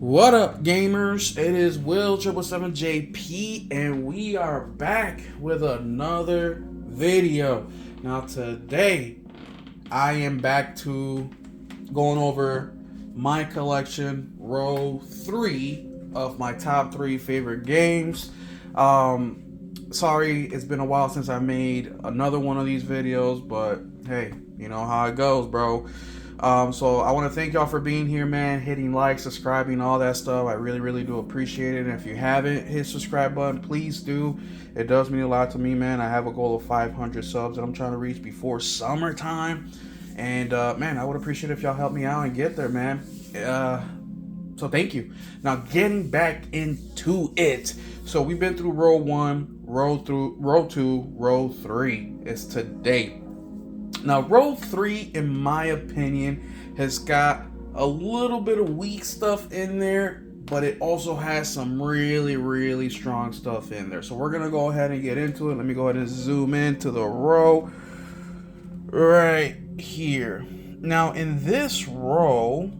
What up, gamers? It is Will777JP, and we are back with another video. Now, today I am back to going over my collection, row 3 of my top 3 favorite games. Sorry, it's been a while since I made another one of these videos, but hey, you know how it goes, bro. So I want to thank y'all for being here, man, hitting like, subscribing, all that stuff. I really do appreciate it. And if you haven't hit subscribe button, please do. It does mean a lot to me, man. I have a goal of 500 subs that I'm trying to reach before summertime. And man, I would appreciate if y'all help me out and get there, man. So thank you. Now getting back into it. So we've been through row 1, row 2, row 3 is today. Now, row 3, in my opinion, has got a little bit of weak stuff in there, but it also has some really strong stuff in there. So we're going to go ahead and get into it. Let me go ahead and zoom into the row right here. Now, in this row,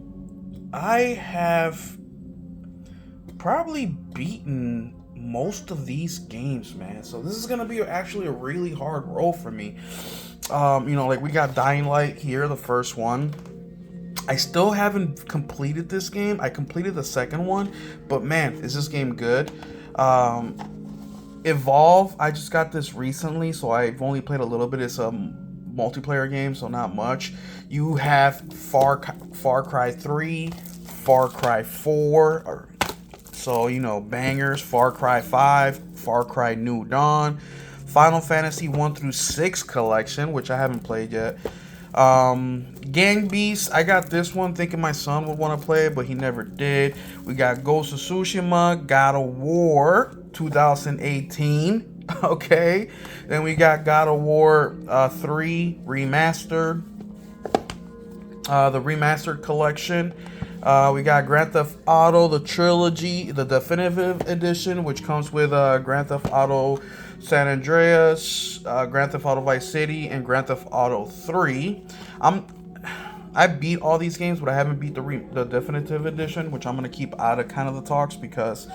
I have probably beaten most of these games, man. So this is going to be actually a really hard row for me. Like we got Dying Light here, the first one. I still haven't completed this game. I completed the second one, but man, is this game good. Evolve, I just got this recently, so I've only played a little bit. It's a multiplayer game, so not much. You have Far Cry 3, Far Cry 4, bangers, Far Cry 5, Far Cry New Dawn, Final Fantasy 1 through 6 collection, which I haven't played yet. Gang Beasts, I got this one thinking my son would want to play it, but he never did. We got Ghost of Tsushima, God of War 2018. Okay. Then we got God of War 3 Remastered. The Remastered Collection. We got Grand Theft Auto, the Trilogy, the Definitive Edition, which comes with Grand Theft Auto San Andreas, Grand Theft Auto Vice City, and Grand Theft Auto 3. I beat all these games, but I haven't beat the Definitive Edition, which I'm going to keep out of kind of the talks because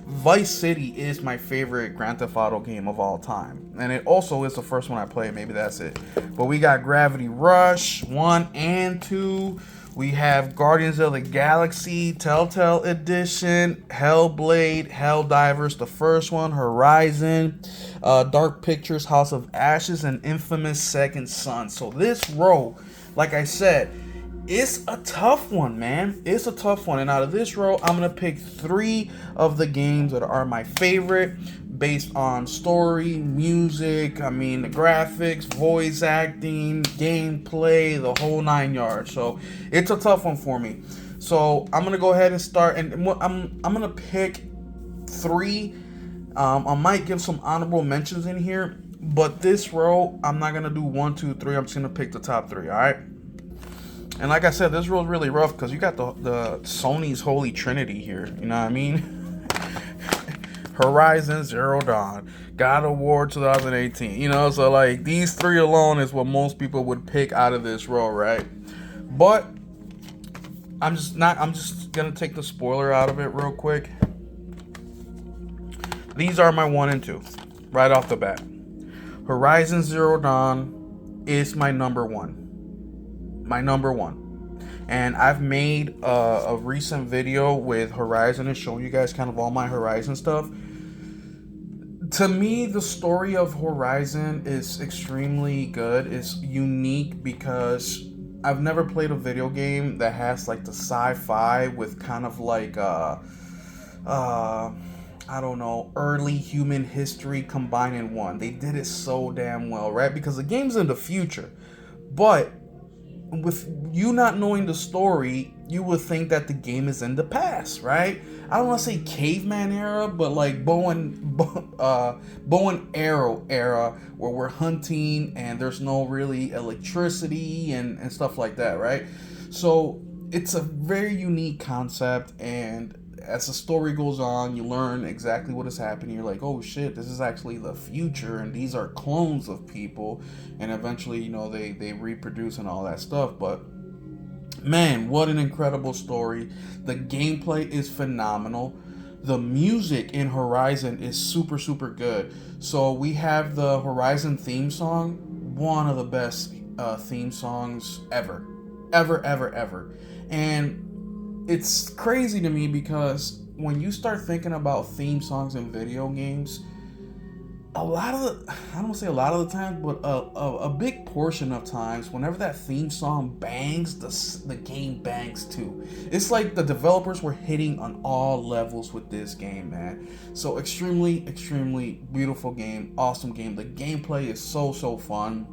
Vice City is my favorite Grand Theft Auto game of all time. And it also is the first one I played. Maybe that's it. But we got Gravity Rush 1 and 2. We have Guardians of the Galaxy Telltale Edition, Hellblade, Helldivers, the first one, Horizon, Dark Pictures, House of Ashes, and Infamous Second Son. So this row, like I said, it's a tough one, man. It's a tough one. And out of this row, I'm going to pick 3 of the games that are my favorite based on story, music, the graphics, voice acting, gameplay, the whole 9 yards. So it's a tough one for me. So I'm going to go ahead and start. And I'm going to pick 3. I might give some honorable mentions in here. But this row, I'm not going to do 1, 2, 3. I'm just going to pick the top 3, all right? And like I said, this row is really rough because you got the Sony's Holy Trinity here. You know what I mean? Horizon Zero Dawn, God of War 2018. So like these 3 alone is what most people would pick out of this row, right? But I'm just gonna take the spoiler out of it real quick. These are my 1 and 2, right off the bat. Horizon Zero Dawn is my number 1. My number 1. And I've made a recent video with Horizon and showing you guys kind of all my Horizon stuff. To me, the story of Horizon is extremely good. It's unique because I've never played a video game that has like the sci-fi with kind of like early human history combined in one. They did it so damn well, right? Because the game's in the future, but with you not knowing the story, you would think that the game is in the past, right? I don't want to say caveman era, but like bow and arrow era, where we're hunting and there's no really electricity and stuff like that, right? So it's a very unique concept, and as the story goes on, you learn exactly what is happening. You're like, oh shit, this is actually the future, and these are clones of people, and eventually, they reproduce and all that stuff. But Man, what an incredible story. The gameplay is phenomenal. The music in Horizon is super, super good. So we have the Horizon theme song, one of the best theme songs ever. Ever, ever, ever. And it's crazy to me because when you start thinking about theme songs in video games, a lot of the, I don't want to say a lot of the time, but a big portion of times, whenever that theme song bangs, the game bangs too. It's like the developers were hitting on all levels with this game, man. So extremely, extremely beautiful game, awesome game. The gameplay is so, so fun.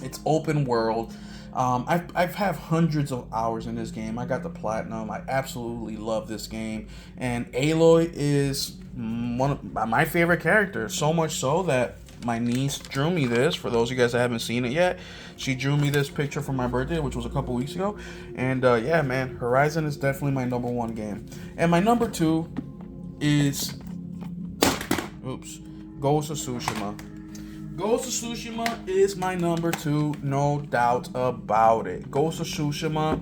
It's open world. I've have hundreds of hours in this game. I got the platinum. I absolutely love this game, and Aloy is one of my favorite characters. So much so that my niece drew me this. For those of you guys that haven't seen it yet, she drew me this picture for my birthday, which was a couple weeks ago. And yeah, man, Horizon is definitely my number one game. And my number two is, Ghost of Tsushima. Ghost of Tsushima is my number two, no doubt about it. Ghost of Tsushima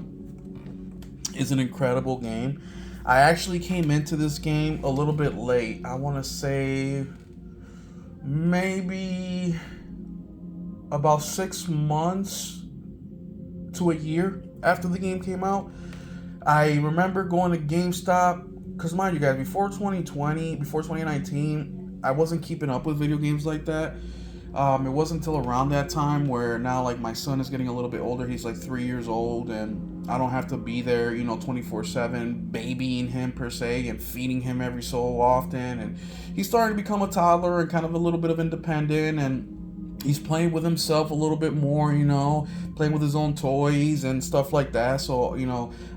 is an incredible game. I actually came into this game a little bit late. I want to say maybe about 6 months to a year after the game came out. I remember going to GameStop, because mind you guys, before 2020, before 2019, I wasn't keeping up with video games like that. It wasn't until around that time where now, like, my son is getting a little bit older. He's like 3 years old, and I don't have to be there, 24/7 babying him per se and feeding him every so often. And he's starting to become a toddler and kind of a little bit of independent, and he's playing with himself a little bit more, playing with his own toys and stuff like that. So,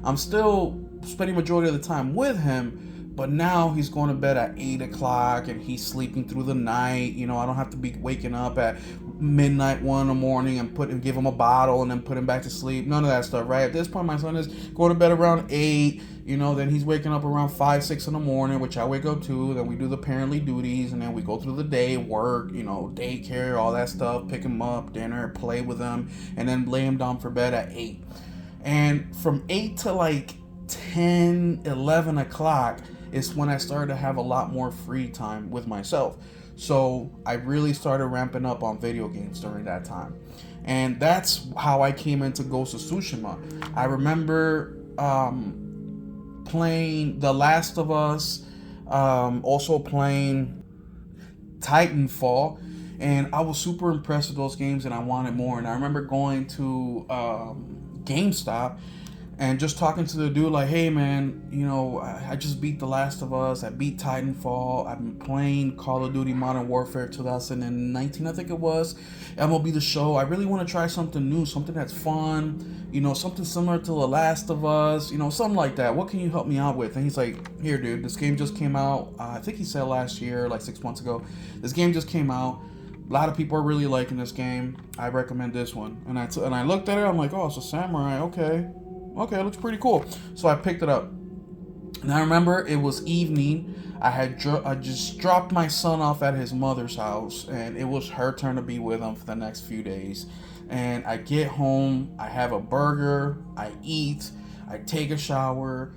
I'm still spending majority of the time with him. But now he's going to bed at 8 o'clock and he's sleeping through the night. I don't have to be waking up at midnight, 1 in the morning and give him a bottle and then put him back to sleep. None of that stuff, right? At this point, my son is going to bed around 8. Then he's waking up around 5, 6 in the morning, which I wake up to. Then we do the parently duties, and then we go through the day, work, daycare, all that stuff, pick him up, dinner, play with him, and then lay him down for bed at 8. And from 8 to like 10, 11 o'clock, is when I started to have a lot more free time with myself. So I really started ramping up on video games during that time. And that's how I came into Ghost of Tsushima. I remember playing The Last of Us, also playing Titanfall, and I was super impressed with those games and I wanted more. And I remember going to GameStop and just talking to the dude like, hey man, I just beat The Last of Us, I beat Titanfall, I've been playing Call of Duty Modern Warfare 2019, I think it was, MLB The Show. I really want to try something new, something that's fun, something similar to The Last of Us, something like that. What can you help me out with? And he's like, here dude, this game just came out, I think he said last year, like 6 months ago. This game just came out. A lot of people are really liking this game. I recommend this one. And I looked at it, I'm like, oh, it's a samurai, okay, it looks pretty cool. So I picked it up. And I remember it was evening. I just dropped my son off at his mother's house, and it was her turn to be with him for the next few days. And I get home, I have a burger, I eat, I take a shower,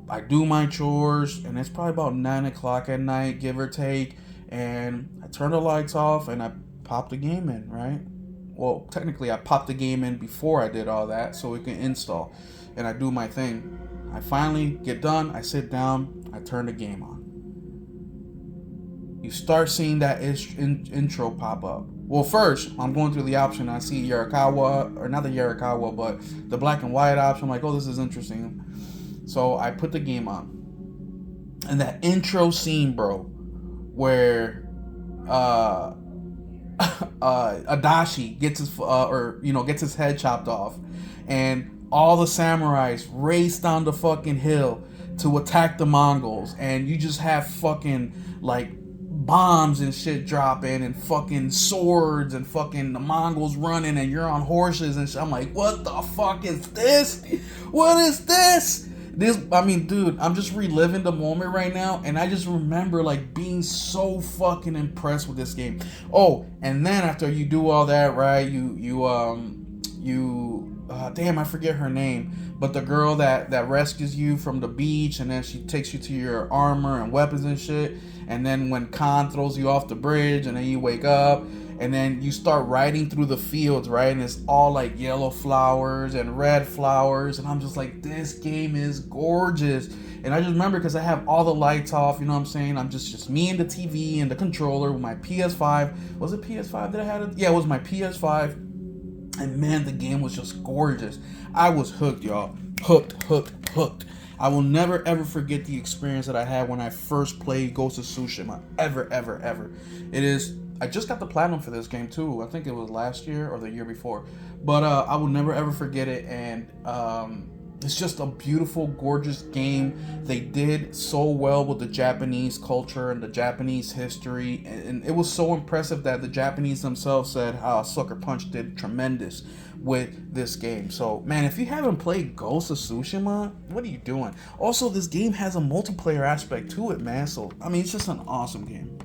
I do my chores, and it's probably about 9 o'clock at night, give or take. And I turn the lights off and I pop the game in, right? Well, technically I popped the game in before I did all that so it can install. And I do my thing. I finally get done, I sit down, I turn the game on. You start seeing that intro pop up. Well, first, I'm going through the option, I see Yarikawa, or not the Yarikawa, but the black and white option. I'm like, oh, this is interesting. So I put the game on. And that intro scene, bro, where Adachi gets his head chopped off, and all the samurais race down the fucking hill to attack the Mongols, and you just have fucking like bombs and shit dropping and fucking swords and fucking the Mongols running and you're on horses and shit. I'm like, what the fuck is this? What is this? Dude, I'm just reliving the moment right now, and I just remember like being so fucking impressed with this game. Oh, and then after you do all that, right, you damn, I forget her name, but the girl that rescues you from the beach, and then she takes you to your armor and weapons and shit. And then when Khan throws you off the bridge, and then you wake up, and then you start riding through the fields, right? And it's all like yellow flowers and red flowers, and I'm just like, this game is gorgeous. And I just remember because I have all the lights off, you know what I'm saying? I'm just me and the TV and the controller with my PS5. Was it PS5 that I had? Yeah, it was my PS5. And man, the game was just gorgeous. I was hooked, y'all. Hooked. I will never ever forget the experience that I had when I first played Ghost of Tsushima. Ever. It is. I just got the platinum for this game too. I think it was last year or the year before. But I will never ever forget it. And it's just a beautiful, gorgeous game. They did so well with the Japanese culture and the Japanese history, and it was so impressive that the Japanese themselves said Sucker Punch did tremendous with this game. So, man, if you haven't played Ghost of Tsushima, what are you doing? Also, this game has a multiplayer aspect to it, man. So, I mean, it's just an awesome game.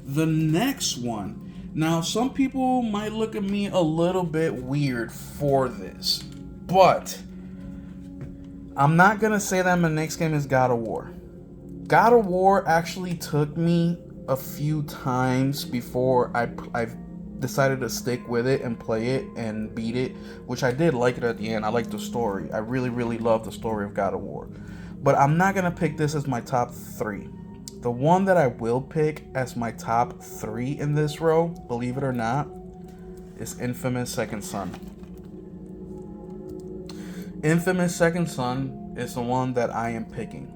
The next one. Now, some people might look at me a little bit weird for this, but I'm not going to say that my next game is God of War. God of War actually took me a few times before I decided to stick with it and play it and beat it, which I did like it at the end. I like the story. I really love the story of God of War. But I'm not going to pick this as my top 3. The one that I will pick as my top 3 in this row, believe it or not, is Infamous Second Son. Infamous Second Son is the one that I am picking.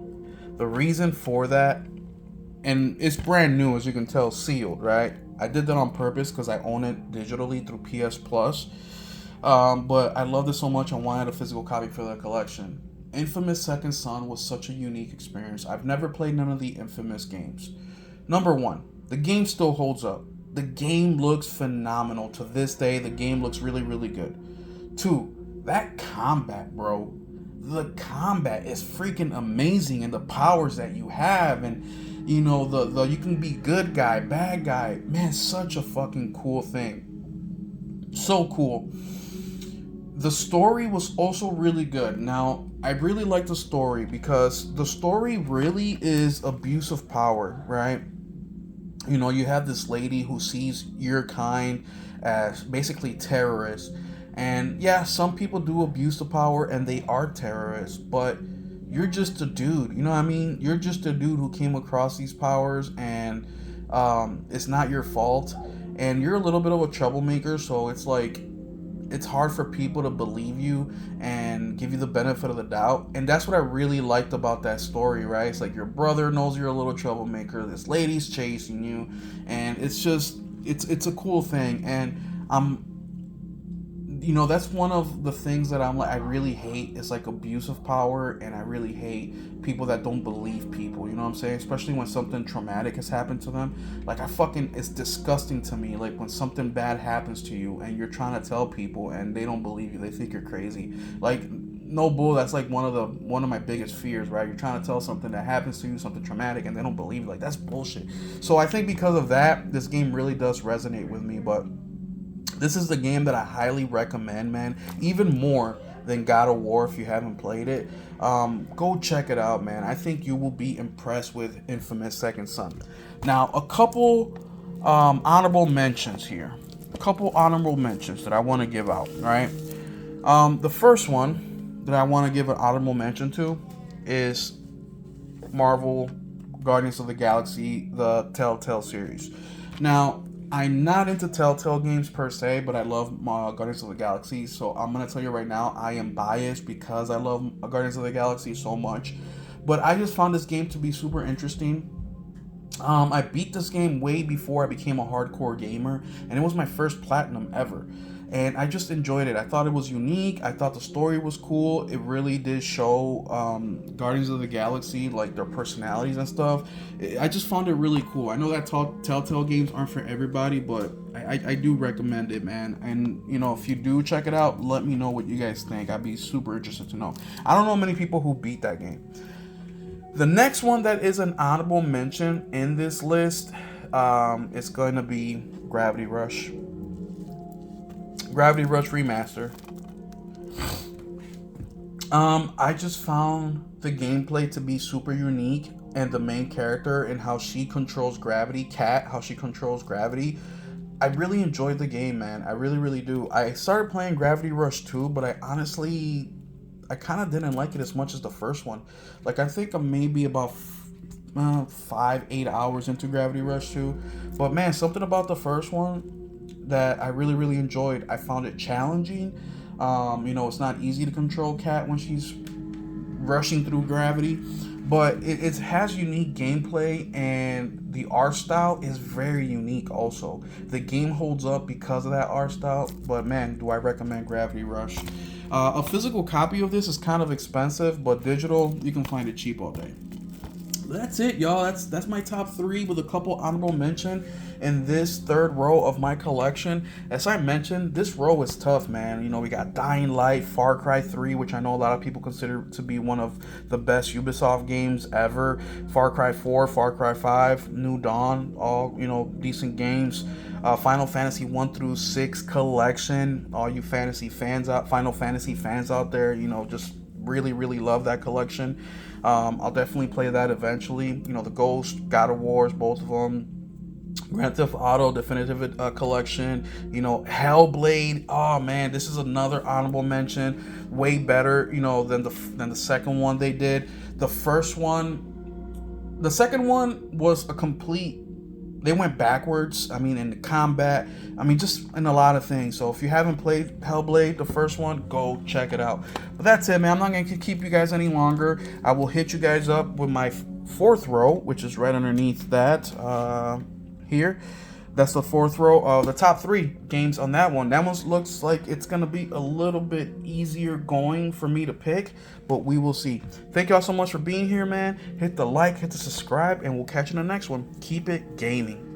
The reason for that, and it's brand new, as you can tell, sealed, right? I did that on purpose because I own it digitally through PS Plus. But I loved it so much I wanted a physical copy for the collection. Infamous Second Son was such a unique experience. I've never played none of the Infamous games. Number 1, the game still holds up. The game looks phenomenal. To this day, the game looks really good. 2, that combat, bro. The combat is freaking amazing, and the powers that you have, and you know the you can be good guy, bad guy. Man, such a fucking cool thing. So cool. The story was also really good. Now, I really like the story because the story really is abuse of power, right? You know, you have this lady who sees your kind as basically terrorists. And yeah, some people do abuse the power and they are terrorists, but you're just a dude, you know what I mean? You're just a dude who came across these powers, and it's not your fault. And you're a little bit of a troublemaker, so it's like, it's hard for people to believe you and give you the benefit of the doubt. And that's what I really liked about that story, right? It's like your brother knows you're a little troublemaker, this lady's chasing you, and it's just, it's a cool thing. And you know, that's one of the things that I'm like, I really hate is like abuse of power, and I really hate people that don't believe people, you know what I'm saying? Especially when something traumatic has happened to them. Like, it's disgusting to me, like when something bad happens to you and you're trying to tell people and they don't believe you, they think you're crazy. Like, no bull, that's like one of my biggest fears, right? You're trying to tell something that happens to you, something traumatic, and they don't believe you. Like, that's bullshit. So I think because of that, this game really does resonate with me. But this is the game that I highly recommend, man. Even more than God of War if you haven't played it. Go check it out, man. I think you will be impressed with Infamous Second Son. Now, a couple honorable mentions here. A couple honorable mentions that I want to give out, right? The first one that I want to give an honorable mention to is Marvel Guardians of the Galaxy, the Telltale series. Now, I'm not into Telltale games per se, but I love Guardians of the Galaxy, so I'm going to tell you right now, I am biased because I love Guardians of the Galaxy so much. But I just found this game to be super interesting. I beat this game way before I became a hardcore gamer, and it was my first platinum ever. And I just enjoyed it. I thought it was unique. I thought the story was cool. It really did show Guardians of the Galaxy, like their personalities and stuff. I just found it really cool. I know that Telltale games aren't for everybody, but I do recommend it, man. And, you know, if you do check it out, let me know what you guys think. I'd be super interested to know. I don't know many people who beat that game. The next one that is an honorable mention in this list is going to be Gravity Rush. Gravity Rush Remaster. I just found the gameplay to be super unique, and the main character and how she controls gravity, Cat, how she controls gravity. I really enjoyed the game, man. I really, really do. I started playing Gravity Rush 2, but I kind of didn't like it as much as the first one. Like, I think I'm maybe about 5, 8 hours into Gravity Rush 2. But man, something about the first one that I really, really enjoyed. I found it challenging. It's not easy to control Cat when she's rushing through gravity, but it has unique gameplay, and the art style is very unique also. The game holds up because of that art style, but man, do I recommend Gravity Rush. A physical copy of this is kind of expensive, but digital, you can find it cheap all day. That's it, y'all. That's my top 3 with a couple honorable mention in this third row of my collection. As I mentioned, this row is tough, man. We got Dying Light, Far Cry 3, which I know a lot of people consider to be one of the best Ubisoft games ever. Far Cry 4, Far Cry 5, New Dawn, all decent games. Final Fantasy 1 through 6 collection. All you Final Fantasy fans out there, just really, really love that collection. I'll definitely play that eventually. The Ghost, God of Wars, both of them. Grand Theft Auto Definitive Collection. Hellblade. Oh man, this is another honorable mention. Way better, than the second one they did. The second one was a complete. They went backwards. In the combat. Just in a lot of things. So if you haven't played Hellblade, the first one, go check it out. But that's it, man. I'm not going to keep you guys any longer. I will hit you guys up with my fourth row, which is right underneath that here. That's the fourth row of the top 3 games on that one. That one looks like it's going to be a little bit easier going for me to pick, but we will see. Thank y'all so much for being here, man. Hit the like, hit the subscribe, and we'll catch you in the next one. Keep it gaming.